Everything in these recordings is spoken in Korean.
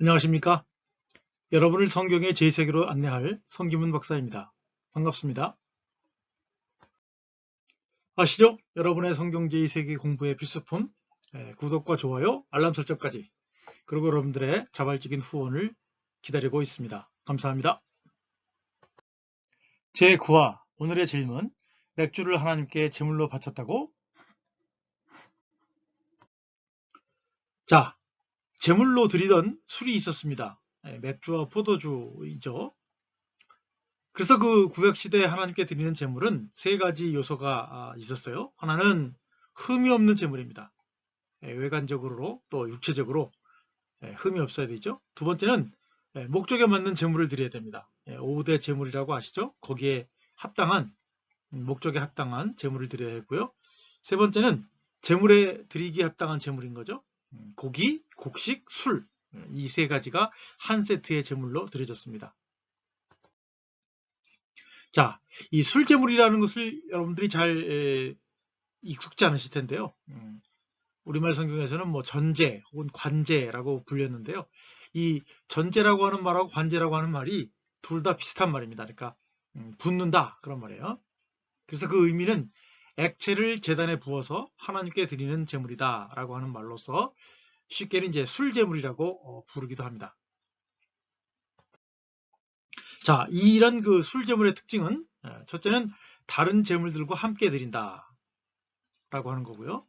안녕하십니까? 여러분을 성경의 제2세계로 안내할 성기문 박사입니다. 반갑습니다. 아시죠? 여러분의 성경 제2세계 공부의 필수품, 구독과 좋아요, 알람 설정까지, 그리고 여러분들의 자발적인 후원을 기다리고 있습니다. 감사합니다. 제9화, 오늘의 질문, 맥주를 하나님께 제물로 바쳤다고? 자, 제물로 드리던 술이 있었습니다. 맥주와 포도주이죠. 그래서 그 구약시대에 하나님께 드리는 제물은 세 가지 요소가 있었어요. 하나는 흠이 없는 제물입니다. 외관적으로 또 육체적으로 흠이 없어야 되죠. 두 번째는 목적에 맞는 제물을 드려야 됩니다. 5대 제물이라고 아시죠? 거기에 합당한, 목적에 합당한 제물을 드려야 했고요. 세 번째는 제물에 드리기에 합당한 제물인 거죠. 고기, 곡식, 술, 이 세 가지가 한 세트의 제물로 드려졌습니다. 자, 이 술제물이라는 것을 여러분들이 잘 익숙지 않으실 텐데요. 우리말 성경에서는 뭐 전제 혹은 관제라고 불렸는데요. 이 전제라고 하는 말하고 관제라고 하는 말이 둘 다 비슷한 말입니다. 그러니까 붓는다 그런 말이에요. 그래서 그 의미는 액체를 제단에 부어서 하나님께 드리는 제물이다라고 하는 말로서 쉽게는 이제 술제물이라고 부르기도 합니다. 자, 이런 그 술제물의 특징은 첫째는 다른 제물들과 함께 드린다 라고 하는 거고요.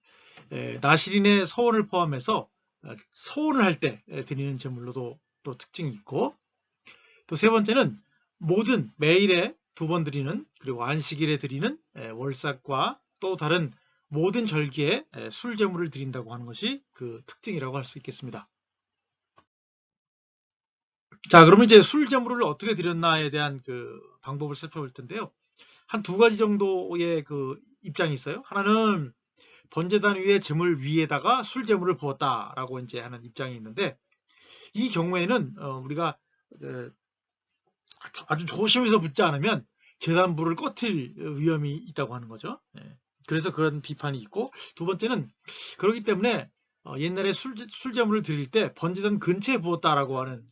나시린의 서원을 포함해서 서원을 할 때 드리는 제물로도 또 특징이 있고, 또 세 번째는 모든 매일에 2번 드리는, 그리고 안식일에 드리는 월삭과 또 다른 모든 절기에 술제물을 드린다고 하는 것이 그 특징이라고 할 수 있겠습니다. 자, 그러면 이제 술제물을 어떻게 드렸나에 대한 그 방법을 살펴볼 텐데요. 한 2가지 정도의 그 입장이 있어요. 하나는 번제단 위에 제물 위에다가 술제물을 부었다라고 이제 하는 입장이 있는데, 이 경우에는 우리가 아주 조심해서 붓지 않으면 제단불을 꺼트릴 위험이 있다고 하는 거죠. 그래서 그런 비판이 있고, 두 번째는 그렇기 때문에 옛날에 술제물을 드릴 때 번제단 근처에 부었다라고 하는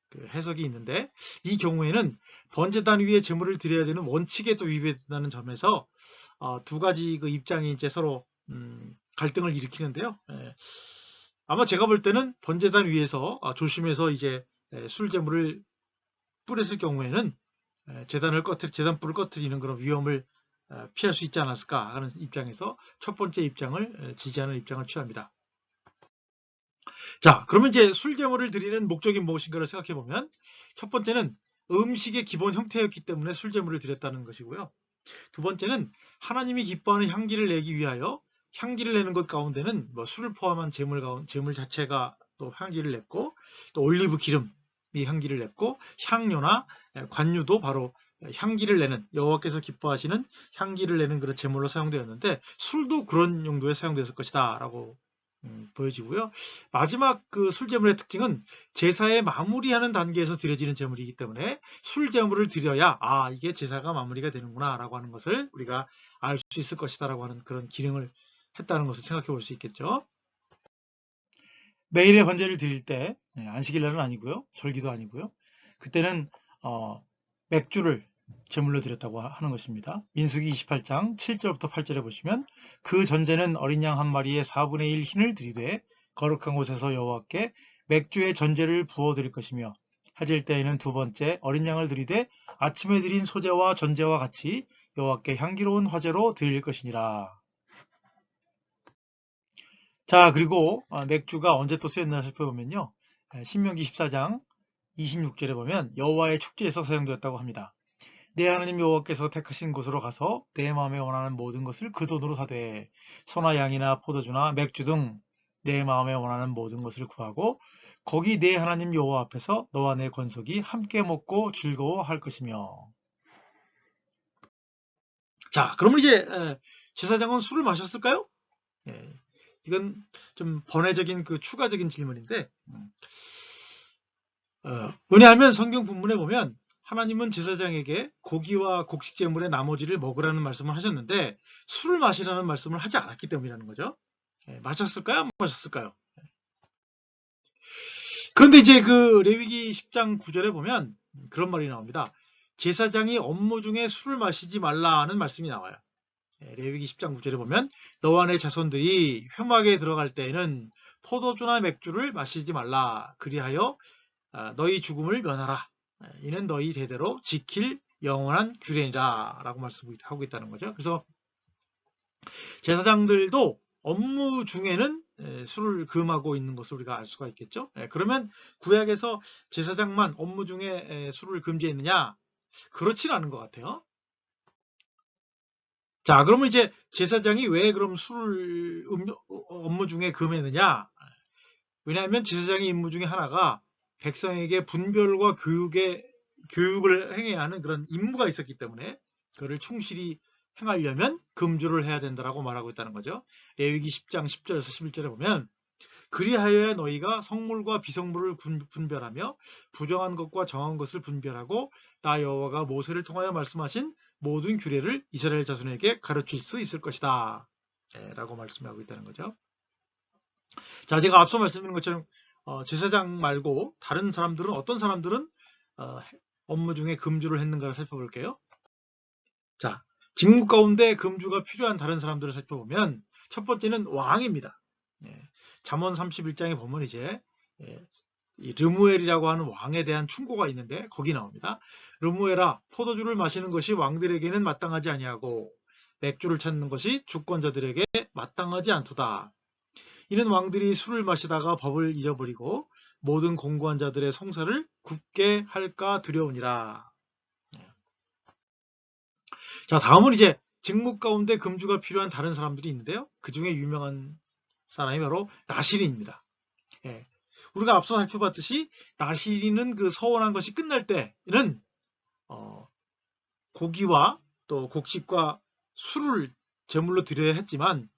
그 해석이 있는데, 이 경우에는 번제단 위에 제물을 드려야 되는 원칙에도 위배된다는 점에서 2가지 그 입장이 이제 서로 갈등을 일으키는데요. 아마 제가 볼 때는 번제단 위에서 조심해서 이제 술제물을 뿌렸을 경우에는 제단불을 꺼트리는 그런 위험을 피할 수 있지 않았을까 하는 입장에서 첫 번째 입장을 지지하는 입장을 취합니다. 자, 그러면 이제 술제물을 드리는 목적이 무엇인가를 생각해 보면, 첫 번째는 음식의 기본 형태였기 때문에 술제물을 드렸다는 것이고요. 두 번째는 하나님이 기뻐하는 향기를 내기 위하여 향기를 내는 것 가운데는 뭐 술을 포함한 제물 자체가 또 향기를 냈고, 또 올리브 기름이 향기를 냈고, 향료나 관유도 바로 향기를 내는, 여호와께서 기뻐하시는 향기를 내는 그런 제물로 사용되었는데, 술도 그런 용도에 사용되었을 것이다 라고 보여지고요. 마지막 그 술제물의 특징은 제사의 마무리하는 단계에서 드려지는 제물이기 때문에 술제물을 드려야 이게 제사가 마무리가 되는구나 라고 하는 것을 우리가 알 수 있을 것이다 라고 하는 그런 기능을 했다는 것을 생각해 볼 수 있겠죠. 매일의 번제를 드릴 때 안식일날은 아니고요, 절기도 아니고요, 그때는 맥주를 제물로 드렸다고 하는 것입니다. 민수기 28장 7절부터 8절에 보시면, 그 전제는 어린 양 한 마리에 4분의 1 흰을 드리되 거룩한 곳에서 여호와께 맥주의 전제를 부어 드릴 것이며, 해질 때에는 2번째 어린 양을 드리되 아침에 드린 소제와 전제와 같이 여호와께 향기로운 화제로 드릴 것이니라. 자, 그리고 맥주가 언제 또 쓰였나 살펴보면요, 신명기 14장 26절에 보면 여호와의 축제에서 사용되었다고 합니다. 내 하나님 여호와께서 택하신 곳으로 가서 내 마음에 원하는 모든 것을 그 돈으로 사되 소나 양이나 포도주나 맥주 등 내 마음에 원하는 모든 것을 구하고 거기 내 하나님 여호와 앞에서 너와 내 권속이 함께 먹고 즐거워할 것이며. 자, 그러면 이제 제사장은 술을 마셨을까요? 이건 좀 번외적인 그 추가적인 질문인데, 왜냐하면 성경 본문에 보면 하나님은 제사장에게 고기와 곡식 제물의 나머지를 먹으라는 말씀을 하셨는데 술을 마시라는 말씀을 하지 않았기 때문이라는 거죠. 마셨을까요? 안 마셨을까요? 그런데 이제 그 레위기 10장 9절에 보면 그런 말이 나옵니다. 제사장이 업무 중에 술을 마시지 말라는 말씀이 나와요. 레위기 10장 9절에 보면 너와 내 자손들이 회막에 들어갈 때에는 포도주나 맥주를 마시지 말라. 그리하여 너희 죽음을 면하라. 이는 너희 대대로 지킬 영원한 규례니라 라고 말씀하고 있다는 거죠. 그래서 제사장들도 업무 중에는 술을 금하고 있는 것을 우리가 알 수가 있겠죠. 그러면 구약에서 제사장만 업무 중에 술을 금지했느냐? 그렇진 않은 것 같아요. 자, 그러면 이제 제사장이 왜 그럼 술을 업무 중에 금했느냐? 왜냐하면 제사장의 임무 중에 하나가 백성에게 분별과 교육을 행해야 하는 그런 임무가 있었기 때문에 그를 충실히 행하려면 금주를 해야 된다라고 말하고 있다는 거죠. 레위기 10장 10절에서 11절에 보면 그리하여야 너희가 성물과 비성물을 분별하며 부정한 것과 정한 것을 분별하고 나 여호와가 모세를 통하여 말씀하신 모든 규례를 이스라엘 자손에게 가르칠 수 있을 것이다. 라고 말씀하고 있다는 거죠. 자, 제가 앞서 말씀드린 것처럼 제사장 말고 다른 사람들은 어떤 사람들은 업무 중에 금주를 했는가를 살펴볼게요. 자, 직무 가운데 금주가 필요한 다른 사람들을 살펴보면 첫 번째는 왕입니다. 잠언 31장에 보면 이제 이 르무엘이라고 하는 왕에 대한 충고가 있는데 거기 나옵니다. 르무엘아, 포도주를 마시는 것이 왕들에게는 마땅하지 아니하고 맥주를 찾는 것이 주권자들에게 마땅하지 않도다. 이는 왕들이 술을 마시다가 법을 잊어버리고 모든 공고한 자들의 송사를 굽게 할까 두려우니라. 자, 다음은 이제 직무 가운데 금주가 필요한 다른 사람들이 있는데요. 그 중에 유명한 사람이 바로 나실인입니다. 우리가 앞서 살펴봤듯이 나실인은 그 서원한 것이 끝날 때는 고기와 또 곡식과 술을 제물로 드려야 했지만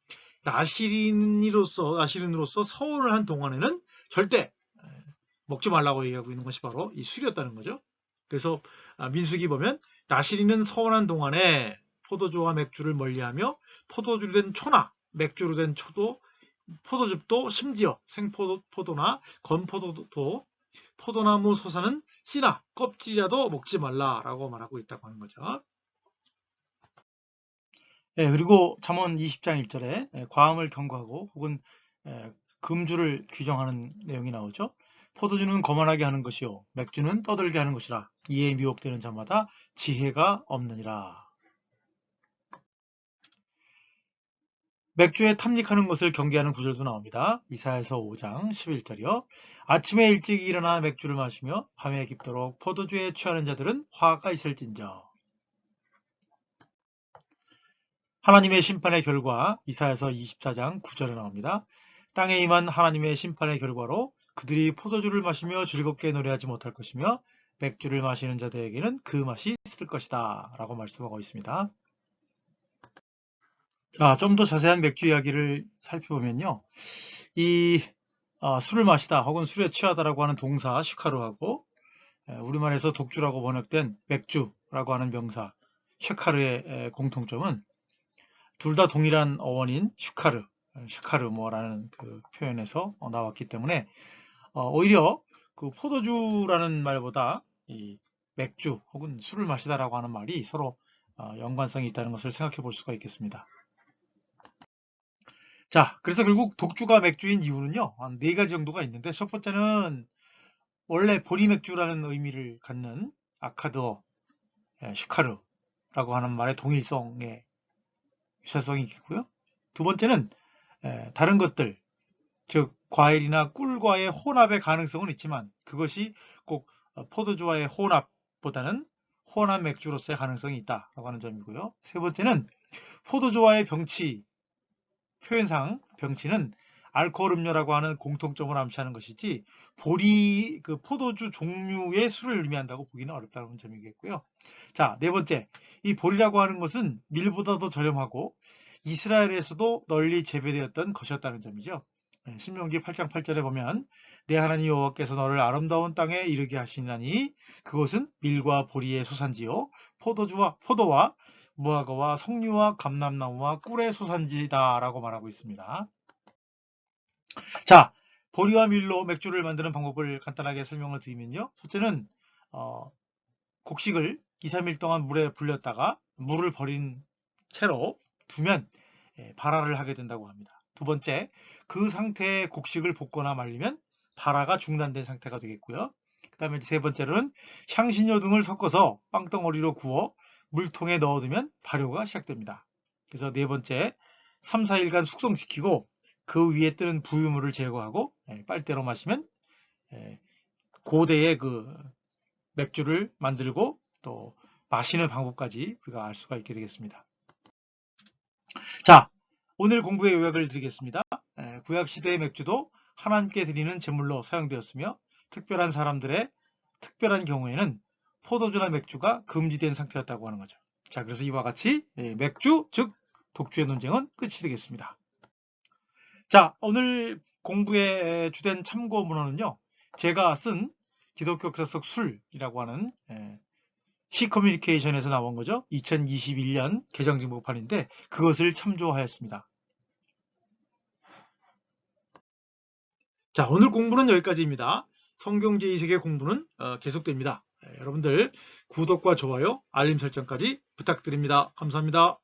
나실인으로서 서원을 한 동안에는 절대 먹지 말라고 얘기하고 있는 것이 바로 이 술이었다는 거죠. 그래서 민수기 보면 나실인은 서원한 동안에 포도주와 맥주를 멀리하며 포도주로 된 초나 맥주로 된 포도즙도 심지어 생포도나 건포도도 포도나무 솟아는 씨나 껍질이라도 먹지 말라라고 말하고 있다고 하는 거죠. 그리고 잠언 20장 1절에 과음을 경고하고 혹은 금주를 규정하는 내용이 나오죠. 포도주는 거만하게 하는 것이요 맥주는 떠들게 하는 것이라 이에 미혹되는 자마다 지혜가 없느니라. 맥주에 탐닉하는 것을 경계하는 구절도 나옵니다. 이사야서 5장 11절이요. 아침에 일찍 일어나 맥주를 마시며 밤에 깊도록 포도주에 취하는 자들은 화가 있을진저. 하나님의 심판의 결과 이사야서 24장 9절에 나옵니다. 땅에 임한 하나님의 심판의 결과로 그들이 포도주를 마시며 즐겁게 노래하지 못할 것이며 맥주를 마시는 자들에게는 그 맛이 있을 것이다 라고 말씀하고 있습니다. 자, 좀 더 자세한 맥주 이야기를 살펴보면요. 이 술을 마시다 혹은 술에 취하다라고 하는 동사 슈카르하고 우리말에서 독주라고 번역된 맥주라고 하는 명사 쉐카르의 공통점은 둘 다 동일한 어원인 슈카르모라는 그 표현에서 나왔기 때문에 오히려 그 포도주라는 말보다 이 맥주 혹은 술을 마시다라고 하는 말이 서로 연관성이 있다는 것을 생각해 볼 수가 있겠습니다. 자, 그래서 결국 독주가 맥주인 이유는요, 한 4가지 정도가 있는데, 첫 번째는 원래 보리 맥주라는 의미를 갖는 아카드어, 슈카르라고 하는 말의 동일성의 유사성이 있고요. 두 번째는 다른 것들, 즉 과일이나 꿀과의 혼합의 가능성은 있지만 그것이 꼭 포도주와의 혼합보다는 혼합 맥주로서의 가능성이 있다라고 하는 점이고요. 세 번째는 포도주와의 병치, 표현상 병치는 알코올 음료라고 하는 공통점을 암시하는 것이지 그 포도주 종류의 술을 의미한다고 보기는 어렵다는 점이겠고요. 자, 네 번째, 이 보리라고 하는 것은 밀보다도 저렴하고 이스라엘에서도 널리 재배되었던 것이었다는 점이죠. 신명기 8장 8절에 보면 내 하나님 여호와께서 너를 아름다운 땅에 이르게 하시나니 그것은 밀과 보리의 소산지요 포도와 무화과와 석류와 감람나무와 꿀의 소산지다라고 말하고 있습니다. 자, 보리와 밀로 맥주를 만드는 방법을 간단하게 설명을 드리면요. 첫째는 곡식을 2, 3일 동안 물에 불렸다가 물을 버린 채로 두면 발화를 하게 된다고 합니다. 두 번째, 그 상태의 곡식을 볶거나 말리면 발화가 중단된 상태가 되겠고요. 그 다음에 세 번째로는 향신료 등을 섞어서 빵덩어리로 구워 물통에 넣어두면 발효가 시작됩니다. 그래서 네 번째, 3, 4일간 숙성시키고 그 위에 뜨는 부유물을 제거하고 빨대로 마시면 고대의 그 맥주를 만들고 또 마시는 방법까지 우리가 알 수가 있게 되겠습니다. 자, 오늘 공부의 요약을 드리겠습니다. 구약시대의 맥주도 하나님께 드리는 제물로 사용되었으며 특별한 사람들의 특별한 경우에는 포도주나 맥주가 금지된 상태였다고 하는 거죠. 자, 그래서 이와 같이 맥주, 즉 독주의 논쟁은 끝이 되겠습니다. 자, 오늘 공부의 주된 참고 문헌은요. 제가 쓴 기독교 역사 속 술이라고 하는 시커뮤니케이션에서 나온 거죠. 2021년 개정정보판인데 그것을 참조하였습니다. 자, 오늘 공부는 여기까지입니다. 성경 제2세계 공부는 계속됩니다. 여러분들 구독과 좋아요, 알림 설정까지 부탁드립니다. 감사합니다.